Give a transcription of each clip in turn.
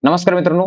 नमस्कार मित्रांनो.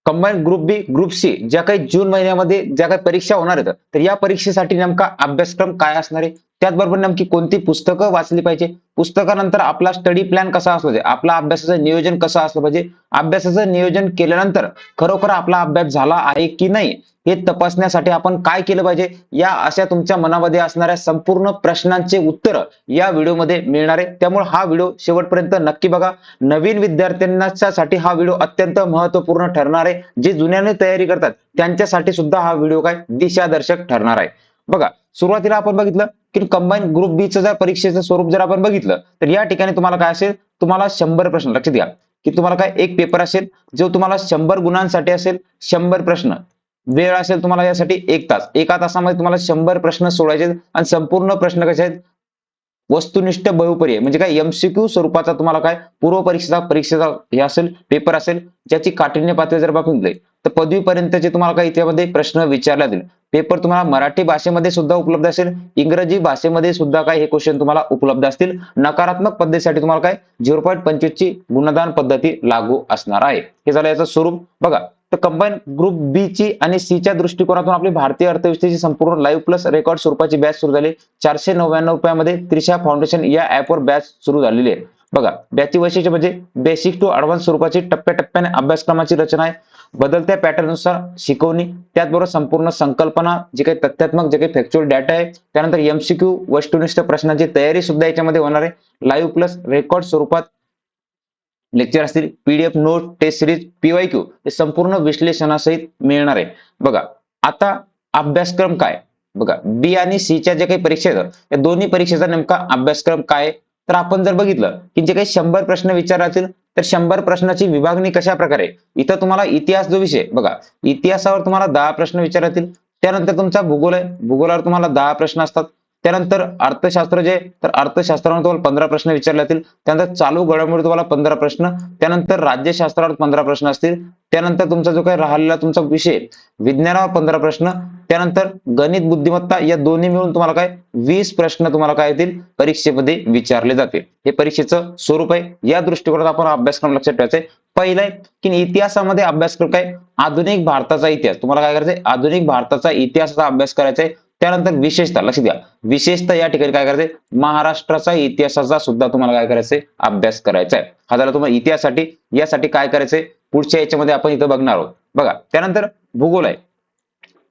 Combine group बी, group C ज्या काही जून महिन्यामध्ये ज्या काही परीक्षा होणार आहेत, तर या परीक्षेसाठी नेमका अभ्यासक्रम काय असणार आहे? त्याचबरोबर नेमकी कोणती पुस्तकं वाचली पाहिजे? पुस्तकानंतर आपला स्टडी प्लॅन कसा असला पाहिजे? आपला अभ्यासाचं नियोजन कसं असलं पाहिजे? अभ्यासाचं नियोजन केल्यानंतर खरोखर आपला अभ्यास झाला आहे की नाही? हे तपासण्यासाठी आपण काय केलं पाहिजे? या अशा तुमच्या मनामध्ये असणाऱ्या संपूर्ण प्रश्नांचे उत्तरं या व्हिडिओमध्ये मिळणार आहे. त्यामुळे हा व्हिडिओ शेवटपर्यंत नक्की बघा. नवीन विद्यार्थ्यांसाठी हा व्हिडिओ अत्यंत महत्त्वपूर्ण ठरणार आहे. जे जुन्याने तयारी करतात त्यांच्यासाठी सुद्धा हा व्हिडिओ काय दिशादर्शक ठरणार आहे. बघा, सुरुवातीला आपण बघितलं की कंबाईन ग्रुप बी चं जर परीक्षेचं स्वरूप जर आपण बघितलं, तर या ठिकाणी तुम्हाला काय असेल, तुम्हाला 100 प्रश्न लक्षात घ्या, की तुम्हाला काय एक पेपर असेल, जो तुम्हाला 100 गुणांसाठी असेल, 100 प्रश्न. वेळ असेल तुम्हाला यासाठी 1 तास. 1 तासामध्ये तुम्हाला 100 प्रश्न सोडवायचे आणि संपूर्ण प्रश्न कसे आहेत? वस्तुनिष्ठ बहुपर्याय म्हणजे काय एमसीक्यू स्वरूपाचा तुम्हाला काय परीक्षेचा हे असेल, पेपर असेल, ज्याची काठिण्य पातळी जर बघितली तर पदवीपर्यंतचे तुम्हाला काय याच्यामध्ये प्रश्न विचारले जातील. पेपर तुम्हाला मराठी भाषेमध्ये सुद्धा उपलब्ध असेल, इंग्रजी भाषेमध्ये सुद्धा काय हे क्वेश्चन तुम्हाला उपलब्ध असतील. नकारात्मक पद्धतीसाठी तुम्हाला काय 0.25 ची गुणदान पद्धती लागू असणार आहे. हे झालं याचं स्वरूप. बघा, तर कंबाईन ग्रुप बी ची आणि सी च्या दृष्टिकोनातून आपली भारतीय अर्थव्यवस्थेची संपूर्ण लाईव्ह प्लस रेकॉर्ड स्वरूपाची बॅच सुरू झाली. ₹499 त्रिशा फाउंडेशन या ॲपवर बॅच सुरू झालेली आहे. बघा, बॅचची वैशिष्ट्य म्हणजे बेसिक टू ॲडव्हान्स स्वरूपाची टप्प्याटप्प्याने अभ्यासक्रमाची रचना आहे. बदलत्या पॅटर्ननुसार शिकवणी, त्याचबरोबर संपूर्ण संकल्पना, जे काही तथ्यात्मक, जे काही फॅक्च्युअल डाटा आहे, त्यानंतर एमसीक्यू वस्तुनिष्ठ प्रश्नांची तयारी सुद्धा याच्यामध्ये होणार आहे. लाईव्ह प्लस रेकॉर्ड स्वरूपात लेक्चर असतील, PDF note, test series, PYQ हे संपूर्ण विश्लेषणासहित मिळणार आहे. बघा, आता अभ्यासक्रम काय? बघा, बी आणि सी च्या ज्या काही परीक्षा आहेत, या दोन्ही परीक्षेचा नेमका अभ्यासक्रम काय आहे? तर आपण जर बघितलं की जे काही 100 प्रश्न विचारातील, तर 100 प्रश्नाची विभागणी कशा प्रकारे? इथं तुम्हाला इतिहास जो विषय बघा, इतिहासावर तुम्हाला 10 प्रश्न विचारतील. त्यानंतर तुमचा भूगोल आहे, भूगोलावर तुम्हाला 10 प्रश्न असतात. त्यानंतर अर्थशास्त्र जे आहे, तर अर्थशास्त्रावर तुम्हाला 15 प्रश्न विचारले जातील. त्यानंतर चालू घडामोडी तुम्हाला 15 प्रश्न, त्यानंतर राज्यशास्त्रावर 15 प्रश्न असतील. त्यानंतर तुमचा जो काही राहिलेला तुमचा विषय विज्ञानावर 15 प्रश्न, त्यानंतर गणित बुद्धिमत्ता या दोन्ही मिळून तुम्हाला काय 20 प्रश्न तुम्हाला काय येतील परीक्षेमध्ये विचारले जातील. हे परीक्षेचं स्वरूप आहे. या दृष्टिकोनात आपण अभ्यासक्रम लक्षात ठेवायचा आहे. पहिलं आहे की इतिहासामध्ये अभ्यासक्रम काय? आधुनिक भारताचा इतिहास. तुम्हाला काय करायचंय? आधुनिक भारताचा इतिहासाचा अभ्यास करायचा आहे. त्यानंतर विशेषतः लक्ष द्या, विशेषतः या ठिकाणी काय करायचंय? महाराष्ट्राचा इतिहासाचा सुद्धा तुम्हाला काय करायचंय? अभ्यास करायचा आहे. हा झाला तुम्हाला इतिहासासाठी. यासाठी काय करायचंय? पुढच्या याच्यामध्ये आपण इथं बघणार आहोत. बघा, त्यानंतर भूगोल आहे.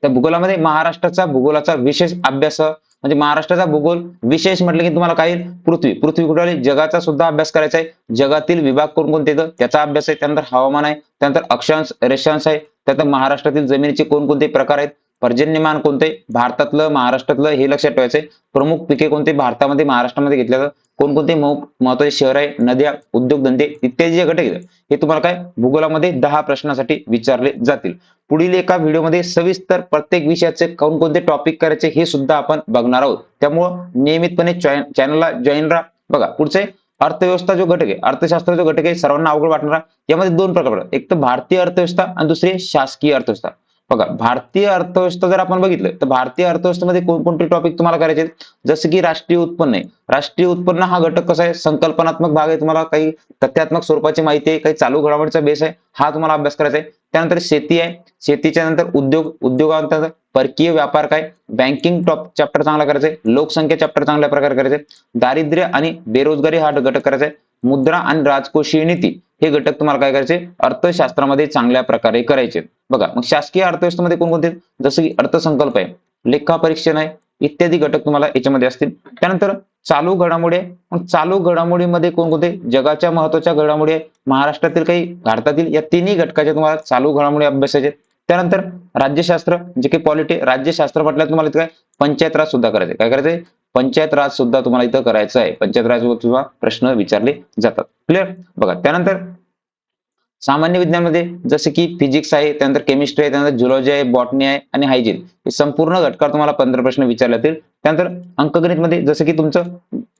त्या भूगोलामध्ये महाराष्ट्राचा भूगोलाचा विशेष अभ्यास म्हणजे महाराष्ट्राचा भूगोल विशेष म्हटलं की तुम्हाला काय येईल? पृथ्वी. पृथ्वी कुठे आली? जगाचा सुद्धा अभ्यास करायचा आहे. जगातील विभाग कोणकोणते येतं त्याचा अभ्यास आहे. त्यानंतर हवामान आहे, त्यानंतर अक्षांश, रेषांश आहे, त्यानंतर महाराष्ट्रातील जमिनीचे कोणकोणते प्रकार आहेत, पर्जन्यमान कोणते, भारतातलं, महाराष्ट्रातलं हे लक्षात ठेवायचंय. प्रमुख पिके कोणते भारतामध्ये, महाराष्ट्रामध्ये घेतल्या जातात, कोणकोणते महत्वाचे शहर आहे, नद्या, उद्योगधंदे इत्यादी जे घटक आहेत, हे तुम्हाला काय भूगोलामध्ये 10 प्रश्नासाठी विचारले जातील. पुढील एका व्हिडिओमध्ये सविस्तर प्रत्येक विषयाचे कोणकोणते टॉपिक करायचे हे सुद्धा आपण बघणार आहोत. त्यामुळं नियमितपणे चॅनलला जॉईन राहा. बघा, पुढचे अर्थव्यवस्था जो घटक आहे, अर्थशास्त्र जो घटक आहे, सर्वांना अवघड वाटणारा. यामध्ये 2 प्रकार पडतात. एक तर भारतीय अर्थव्यवस्था आणि दुसरी शासकीय अर्थव्यवस्था. बघा, भारतीय अर्थव्यवस्था जर आपण बघितलं तर भारतीय अर्थव्यवस्थेमध्ये कोणकोणते टॉपिक तुम्हाला करायचे आहेत? जसं की राष्ट्रीय उत्पन्न आहे. राष्ट्रीय उत्पन्न हा घटक कसा आहे? संकल्पनात्मक भाग आहे. तुम्हाला काही तथ्यात्मक स्वरूपाची माहिती आहे, काही चालू घडामोडीचा बेस आहे, हा तुम्हाला अभ्यास करायचा आहे. त्यानंतर शेती आहे. शेतीच्या नंतर उद्योग, उद्योगानंतर परकीय व्यापार काय, बँकिंग चॅप्टर चांगला करायचा आहे, लोकसंख्या चॅप्टर चांगल्या प्रकारे करायचे आहे, दारिद्र्य आणि बेरोजगारी हा घटक करायचा आहे, मुद्रा आणि राजकोषीय नीती हे घटक तुम्हाला काय करायचे? अर्थशास्त्रामध्ये चांगल्या प्रकारे करायचे. बघा, मग शासकीय अर्थव्यवस्थेमध्ये कोणकोणते? जसं की अर्थसंकल्प आहे, लेखापरीक्षण आहे, इत्यादी घटक तुम्हाला याच्यामध्ये असतील. त्यानंतर चालू घडामोडी आहे. मग चालू घडामोडीमध्ये कोणकोणते? जगाच्या महत्वाच्या घडामोडी आहे, महाराष्ट्रातील काही, भारतातील, या तिन्ही घटकाच्या तुम्हाला चालू घडामोडी अभ्यासाचे. त्यानंतर राज्यशास्त्र जे काही पॉलिटी, राज्यशास्त्र म्हटलं तुम्हाला इथं काय पंचायत राज सुद्धा करायचे. काय करायचंय? पंचायत राज सुद्धा तुम्हाला इथं करायचं आहे. पंचायत राज सुद्धा प्रश्न विचारले जातात. क्लिअर? बघा, त्यानंतर सामान्य विज्ञानमध्ये जसे की फिजिक्स आहे, त्यानंतर केमिस्ट्री आहे, त्यानंतर झुलॉजी आहे, बॉटनी आहे आणि हायजीन हे संपूर्ण घटकावर तुम्हाला 15 प्रश्न विचारले जातील. त्यानंतर अंकगणितमध्ये जसं की तुमचं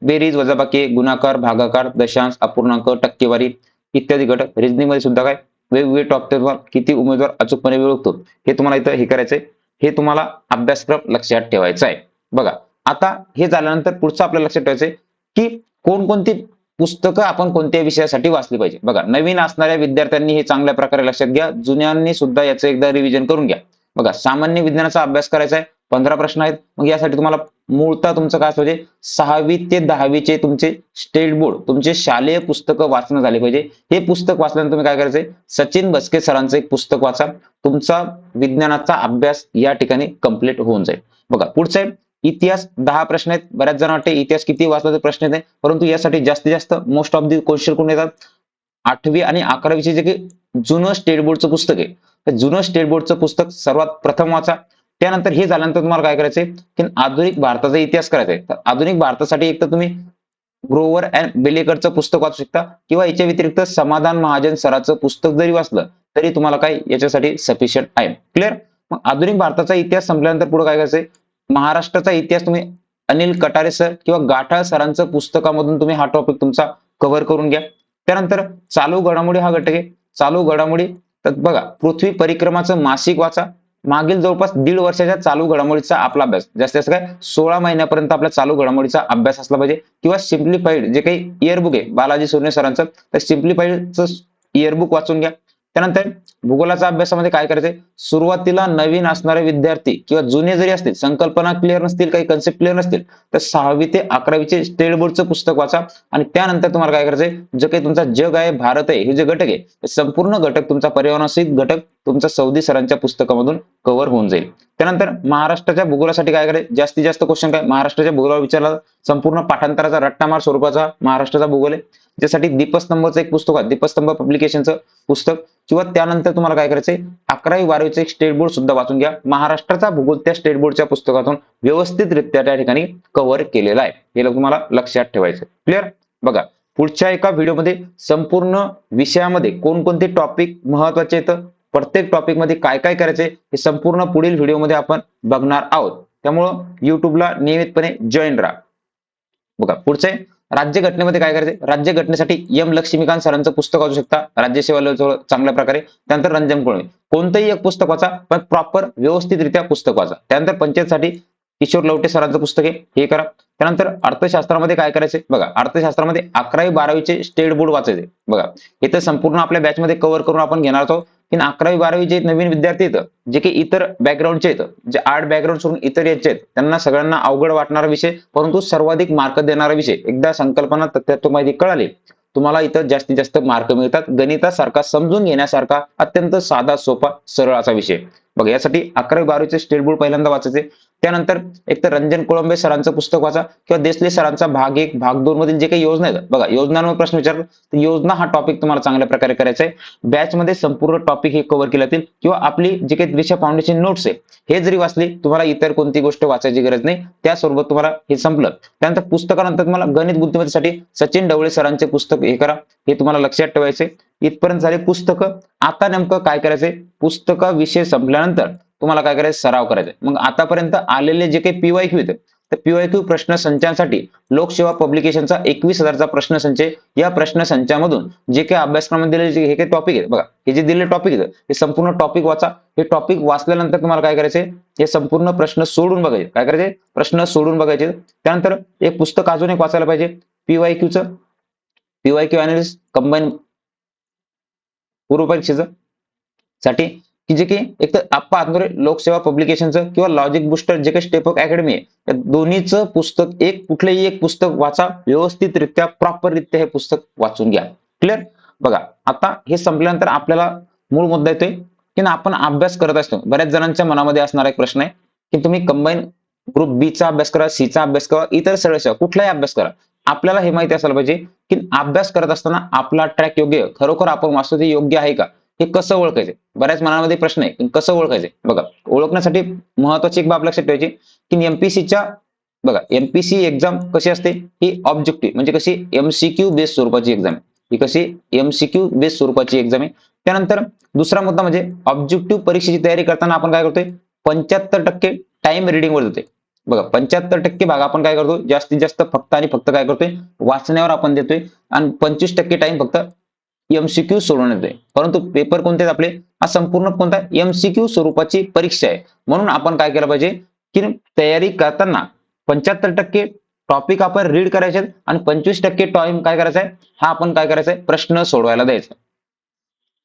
बेरीज, वजाबाकी, गुणाकार, भागाकार, दशांश, अपूर्णांक, टक्केवारी इत्यादी घटक. रिजनिंगमध्ये सुद्धा काय वेगवेगळे टॉपिक, किती उमेदवार अचूकपणे ओळखतो हे तुम्हाला इथं हे करायचंय. हे तुम्हाला अभ्यासक्रम लक्षात ठेवायचा आहे. बघा, आता हे झाल्यानंतर पुढचं आपल्याला लक्षात ठेवायचंय की कोणकोणती पुस्तकं आपण कोणत्या विषयासाठी वाचली पाहिजे. बघा, नवीन असणाऱ्या विद्यार्थ्यांनी हे चांगल्या प्रकारे लक्षात घ्या. जुन्यांनी सुद्धा याचं एकदा रिव्हिजन करून घ्या. बघा, सामान्य विज्ञानाचा अभ्यास करायचा आहे. 15 प्रश्न आहेत. मग यासाठी तुम्हाला मूळतः तुमचं काय असलं पाहिजे, 6वी ते 10वी तुमचे स्टेट बोर्ड, तुमचे शालेय पुस्तकं वाचणं झाले पाहिजे. हे पुस्तक वाचल्यानंतर तुम्ही काय करायचंय, सचिन बस्के सरांचं एक पुस्तक वाचा. तुमचा विज्ञानाचा अभ्यास या ठिकाणी कंप्लीट होऊन जाईल. बघा, पुढचं आहे इतिहास. 10 प्रश्न आहेत. बऱ्याच जण वाटते इतिहास किती वाचला तर प्रश्न येत नाही, परंतु यासाठी जास्तीत जास्त मोस्ट ऑफ दी क्वेश्चन कोण येतात, 8वी आणि 11वीचे जे काही जुनं स्टेट बोर्डचं पुस्तक आहे, तर जुनं स्टेट बोर्डचं पुस्तक सर्वात प्रथम वाचा. त्यानंतर हे झाल्यानंतर तुम्हाला काय करायचंय, की आधुनिक भारताचा इतिहास करायचा आहे. तर आधुनिक भारतासाठी एक तर तुम्ही ग्रोव्हर अँड बेलेकरचं पुस्तक वाचू शकता, किंवा याच्या व्यतिरिक्त समाधान महाजन सरांचं पुस्तक जरी वाचलं तरी तुम्हाला काय याच्यासाठी सफिशियंट आहे. क्लिअर. मग आधुनिक भारताचा इतिहास संपल्यानंतर पुढे काय करायचंय, महाराष्ट्राचा इतिहास तुम्ही अनिल कटारे सर किंवा गाठाळ सरांचं पुस्तकामधून तुम्ही हा टॉपिक तुमचा कव्हर करून घ्या. त्यानंतर चालू घडामोडी हा घटक आहे. चालू घडामोडी, तर बघा, पृथ्वी परिक्रमाचं मासिक वाचा. मागील जवळपास 1.5 वर्षाच्या चालू घडामोडीचा आपला अभ्यास, जास्तीत जास्त काय 16 महिन्यापर्यंत आपल्या चालू घडामोडीचा अभ्यास असला पाहिजे. किंवा सिम्प्लिफाईड जे काही इयरबुक आहे बालाजी सोने सरांचं, तर सिम्प्लिफाईडचं इयरबुक वाचून घ्या. त्यानंतर भूगोलाच्या अभ्यासामध्ये काय करायचंय, सुरुवातीला नवीन असणारे विद्यार्थी किंवा जुने जरी असतील, संकल्पना क्लिअर नसतील, काही कन्सेप्ट क्लिअर नसतील, तर 6वी ते 11वीचे स्टेट बोर्डचं पुस्तक वाचा. आणि त्यानंतर तुम्हाला काय करायचंय, जे काही तुमचा जग आहे, भारत आहे, हे जे घटक आहे, हे संपूर्ण घटक तुमचा पर्यावरणासहित घटक तुमचा सौदी सरांच्या पुस्तकामधून कव्हर होऊन जाईल. त्यानंतर महाराष्ट्राच्या भूगोलासाठी काय करायचं, जास्तीत जास्त क्वेश्चन काय महाराष्ट्राच्या भूगोलावर विचारला, संपूर्ण पाठांतराचा रट्टामार स्वरूपाचा महाराष्ट्राचा भूगोल आहे. त्यासाठी दीपस्तंभचं एक पुस्तक आहे, दीपस्तंभ पब्लिकेशनचं पुस्तक. किंवा त्यानंतर तुम्हाला काय करायचंय, 11वी 12वीचं एक स्टेट बोर्ड सुद्धा वाचून घ्या. महाराष्ट्राचा भूगोल त्या स्टेट बोर्डच्या पुस्तकातून व्यवस्थितरित्या त्या ठिकाणी कव्हर केलेला आहे. हे तुम्हाला लक्षात ठेवायचं. क्लिअर. बघा, पुढच्या एका व्हिडिओमध्ये संपूर्ण विषयामध्ये कोणकोणते टॉपिक महत्वाचे आहेत, प्रत्येक टॉपिक मध्ये काय काय करायचंय, हे संपूर्ण पुढील व्हिडिओमध्ये आपण बघणार आहोत. त्यामुळं युट्यूबला नियमितपणे जॉईन राहा. बघा, पुढचे राज्य घटनेमध्ये काय करायचंय, राज्य घटनेसाठी एम लक्ष्मीकांत सरांचं पुस्तक वाचू शकता, राज्यसेवा चांगल्या प्रकारे. त्यानंतर रंजन कोळवे, कोणतंही एक पुस्तक वाचा, पण प्रॉपर व्यवस्थितरित्या पुस्तक वाचा. त्यानंतर पंचायतसाठी किशोर लवटे सरांचं पुस्तक आहे, हे करा. त्यानंतर अर्थशास्त्रामध्ये काय करायचंय, बघा, अर्थशास्त्रामध्ये 11वी 12वीचे स्टेट बोर्ड वाचायचे. बघा, हे तर संपूर्ण आपल्या बॅचमध्ये कव्हर करून आपण घेणार आहोत. की 11वी 12वी जे नवीन विद्यार्थी आहेत, जे काही इतर बॅकग्राऊंडचे आहेत, जे आर्ट बॅकग्राऊंड सोडून इतर याचे आहेत, त्यांना सगळ्यांना अवघड वाटणारा विषय, परंतु सर्वाधिक मार्क देणारा विषय. एकदा संकल्पना तत्त्व माहिती कळाली, तुम्हाला इथं जास्तीत जास्त मार्क मिळतात. गणितासारखा समजून घेण्यासारखा अत्यंत साधा सोपा सरळ असा विषय. बघा, यासाठी 11वी 12वीचे स्टेट बोर्ड पहिल्यांदा वाचायचे. त्यानंतर एक तर रंजन कोळंबे सरांचं पुस्तक वाचा, किंवा देसले सरांचा भाग 1 भाग 2 मधील जे काही योजना आहेत, बघा, योजनांवर प्रश्न विचारतात, तर योजना हा टॉपिक तुम्हाला चांगल्या प्रकारे करायचा आहे. बॅच मध्ये संपूर्ण टॉपिक हे कव्हर केले जातील. किंवा आपली जे काही दिशा फाउंडेशन नोट्स आहे, हे जरी वाचली, तुम्हाला इतर कोणती गोष्ट वाचायची गरज नाही. त्यासोबत तुम्हाला हे संपलं. त्यानंतर पुस्तकानंतर तुम्हाला गणित बुद्धिमत्तेसाठी सचिन ढवळे सरांचे पुस्तक हे करा, हे तुम्हाला लक्षात ठेवायचे. इथपर्यंत झाले पुस्तकं. आता नेमकं काय करायचंय, पुस्तका विषय संपल्यानंतर तुम्हाला काय करायचं, सराव करायचा. मग आतापर्यंत आलेले जे काही पीवायक्यू आहेत, तर पीवायक्यू प्रश्न संचांसाठी लोकसेवा पब्लिकेशनचा 21,000चा प्रश्नसंच आहे. या प्रश्नसंचामधून जे काही अभ्यासक्रमामध्ये दिलेले हे काही टॉपिक आहेत, बघा, हे जे दिलेले टॉपिक आहेत, हे संपूर्ण टॉपिक वाचा. हे टॉपिक वाचल्यानंतर तुम्हाला काय करायचंय, हे संपूर्ण प्रश्न सोडून बघायचे. काय करायचे, प्रश्न सोडून बघायचे. त्यानंतर एक पुस्तक अजून एक वाचायला पाहिजे, पीवायक्यूचं, पीवायक्यू अनालिसिस कंबाईन पूर्व परीक्षेचं साठी, की जे की एक तर आप्पा हातनुरे लोकसेवा पब्लिकेशनचं किंवा लॉजिक बुस्टर जे काही स्टेप अप अकॅडमी आहे, या दोन्हीचं पुस्तक, कुठलंही एक पुस्तक वाचा. व्यवस्थितरित्या प्रॉपररित्या हे पुस्तक वाचून घ्या. क्लिअर. बघा, आता हे संपल्यानंतर आपल्याला मूळ मुद्दा येतोय, की आपण अभ्यास करत असतो. बऱ्याच जणांच्या मनामध्ये असणारा एक प्रश्न आहे, की तुम्ही कंबाईन ग्रुप बी चा अभ्यास करा, सी चा अभ्यास करा, इतर सगळ्या कुठलाही अभ्यास करा. आपल्याला हे माहिती असायला पाहिजे, की अभ्यास करत असताना आपला ट्रॅक योग्य, खरोखर आपण वाचतो ते योग्य आहे का, हे कसं ओळखायचं. बऱ्याच मनामध्ये प्रश्न आहे, कसं ओळखायचं. बघा, ओळखण्यासाठी महत्वाची एक बाब लक्षात ठेवायची, की एमपीसीच्या, बघा, एमपीसी एक्झाम कशी असते, ही ऑब्जेक्टिव्ह म्हणजे कशी एमसीक्यू बेस स्वरूपाची एक्झाम आहे. ही कशी एमसीक्यू बेस स्वरूपाची एक्झाम आहे. त्यानंतर दुसरा मुद्दा म्हणजे ऑब्जेक्टिव्ह परीक्षेची तयारी करताना आपण काय करतोय, 75% टाइम रिडिंग वर देतोय. बघा, 75% भाग आपण काय करतो, जास्तीत जास्त फक्त आणि फक्त काय करतोय, वाचण्यावर आपण देतोय. आणि 25% टाइम फक्त एमसीक्यू सोडवण्यात येते. परंतु पेपर कोणते आहेत आपले, हा संपूर्ण कोणता एमसीक्यू स्वरूपाची परीक्षा आहे. म्हणून आपण काय केलं पाहिजे, की तयारी करताना 75% टॉपिक आपण रीड करायचे आणि 25% टाइम काय करायचा आहे, हा आपण काय करायचा आहे, प्रश्न सोडवायला द्यायचा.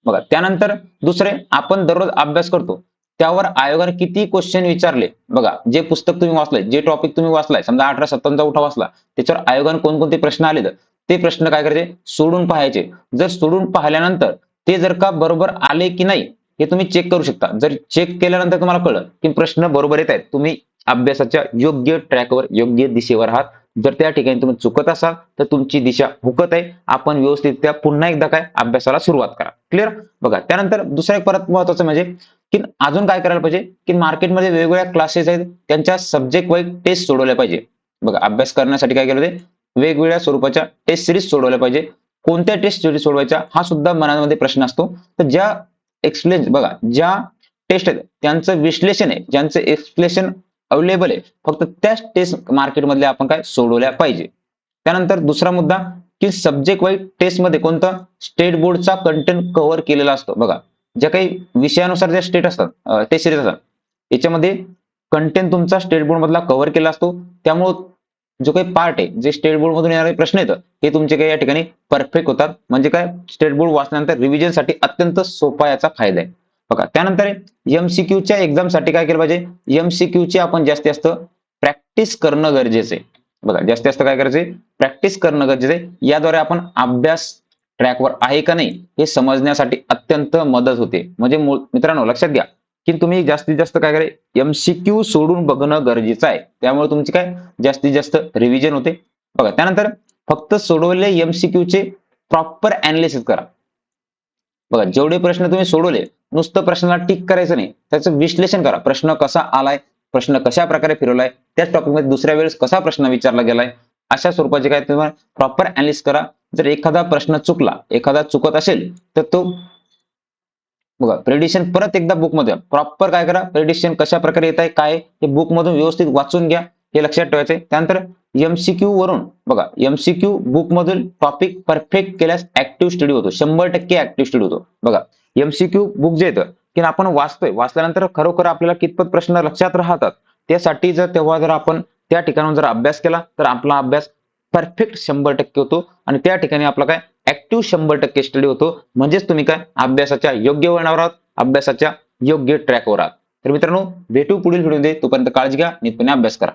बघा त्यानंतर दुसरे, आपण दररोज अभ्यास करतो त्यावर आयोगाने किती क्वेश्चन विचारले. बघा जे पुस्तक तुम्ही वाचलंय, जे टॉपिक तुम्ही वाचलाय, समजा 1857 उठा वाचला, त्याच्यावर आयोगाने कोणकोणते प्रश्न आले ते प्रश्न काय करायचे, सोडून पाहायचे. जर सोडून पाहिल्यानंतर ते जर का बरोबर आले की नाही हे तुम्ही चेक करू शकता. जर चेक केल्यानंतर तुम्हाला कळलं की प्रश्न बरोबर येत आहेत, तुम्ही अभ्यासाच्या योग्य ट्रॅकवर, योग्य दिशेवर आहात. जर त्या ठिकाणी तुम्ही चुकत असाल तर तुमची दिशा हुकत आहे. आपण व्यवस्थितरित्या पुन्हा एकदा काय अभ्यासाला सुरुवात करा. क्लिअर. बघा त्यानंतर दुसरा एक परत महत्वाचं म्हणजे की अजून काय करायला पाहिजे, की मार्केटमध्ये वेगवेगळ्या क्लासेस आहेत, त्यांच्या सब्जेक्ट वाईज टेस्ट सोडवल्या पाहिजे. बघा अभ्यास करण्यासाठी काय केलं ते, वेगवेगळ्या स्वरूपाच्या टेस्ट सिरीज सोडवल्या पाहिजे. कोणत्या टेस्ट सिरीज सोडवायच्या हा सुद्धा मनामध्ये प्रश्न असतो. तर ज्या एक्सप्लेन, बघा ज्या टेस्ट आहेत त्यांचं विश्लेषण आहे, ज्यांचं एक्सप्लेनेशन अवेलेबल आहे, फक्त त्याच टेस्ट मार्केटमधल्या आपण काय सोडवल्या पाहिजे. त्यानंतर दुसरा मुद्दा, की सब्जेक्ट वाईज टेस्टमध्ये कोणता स्टेट बोर्डचा कंटेंट कव्हर केलेला असतो. बघा ज्या काही विषयानुसार ज्या स्टेट असतात, टेस्ट सिरीज असतात, याच्यामध्ये कंटेंट तुमचा स्टेट बोर्ड मधला कव्हर केला असतो. त्यामुळे जो काही पार्ट आहे, जे स्टेट बोर्ड मधून येणारे प्रश्न येतात हे तुमचे काही या ठिकाणी परफेक्ट होतात. म्हणजे काय, स्टेट बोर्ड वाचल्यानंतर रिव्हिजनसाठी अत्यंत सोपा याचा फायदा आहे. बघा त्यानंतर एमसीक्यूच्या एक्झामसाठी काय केलं पाहिजे, एमसीक्यूची आपण जास्तीत जास्त प्रॅक्टिस करणं गरजेचं आहे. बघा जास्तीत जास्त काय करायचंय, प्रॅक्टिस करणं गरजेचं आहे. याद्वारे आपण अभ्यास ट्रॅकवर आहे का नाही हे समजण्यासाठी अत्यंत मदत होते. म्हणजे मित्रांनो लक्षात घ्या की तुम्ही जास्तीत जास्त काय करा, एमसीक्यू सोडून बघणं गरजेचं आहे. त्यामुळे तुमची काय जास्तीत जास्त रिव्हिजन होते. बघा त्यानंतर फक्त सोडवलेले एमसीक्यूचे प्रॉपर अनालिसिस करा. बघा जेवढे प्रश्न तुम्ही सोडवले, नुसतं प्रश्नाला टिक करायचं नाही, त्याचं विश्लेषण करा. प्रश्न कसा आलाय, प्रश्न कशा प्रकारे फिरवलाय, त्याच टॉपिकमध्ये दुसऱ्या वेळेस कसा प्रश्न विचारला गेलाय, अशा स्वरूपाचे काय तुम्हाला प्रॉपर अनालिसिस करा. जर एखादा प्रश्न चुकला, एखादा चुकत असेल तर तो बघा प्रेडिक्शन परत एकदा बुकमध्ये प्रॉपर काय करा, प्रेडिक्शन कशा प्रकारे येत आहे काय हे बुकमधून व्यवस्थित वाचून घ्या, हे लक्षात ठेवायचंय. त्यानंतर एमसीक्यू वरून बघा, एमसीक्यू बुकमधून टॉपिक परफेक्ट केल्यास ऍक्टिव्ह स्टडी होतो, 100% ऍक्टिव्ह स्टडी होतो. बघा एमसीक्यू बुक जे येतं की आपण वाचतोय, वाचल्यानंतर खरोखर आपल्याला कितपत प्रश्न लक्षात राहतात, त्यासाठी तेव्हा जर आपण त्या ठिकाणाहून जर अभ्यास केला तर आपला अभ्यास परफेक्ट 100% होतो आणि त्या ठिकाणी आपला काय ऍक्टिव्ह 100% स्टडी होतो. म्हणजेच तुम्ही काय अभ्यासाच्या योग्य वळणावर आहात, अभ्यासाच्या योग्य ट्रॅकवर आहात. तर मित्रांनो भेटू पुढील व्हिडिओमध्ये. तोपर्यंत काळजी घ्या, नितपणे अभ्यास करा.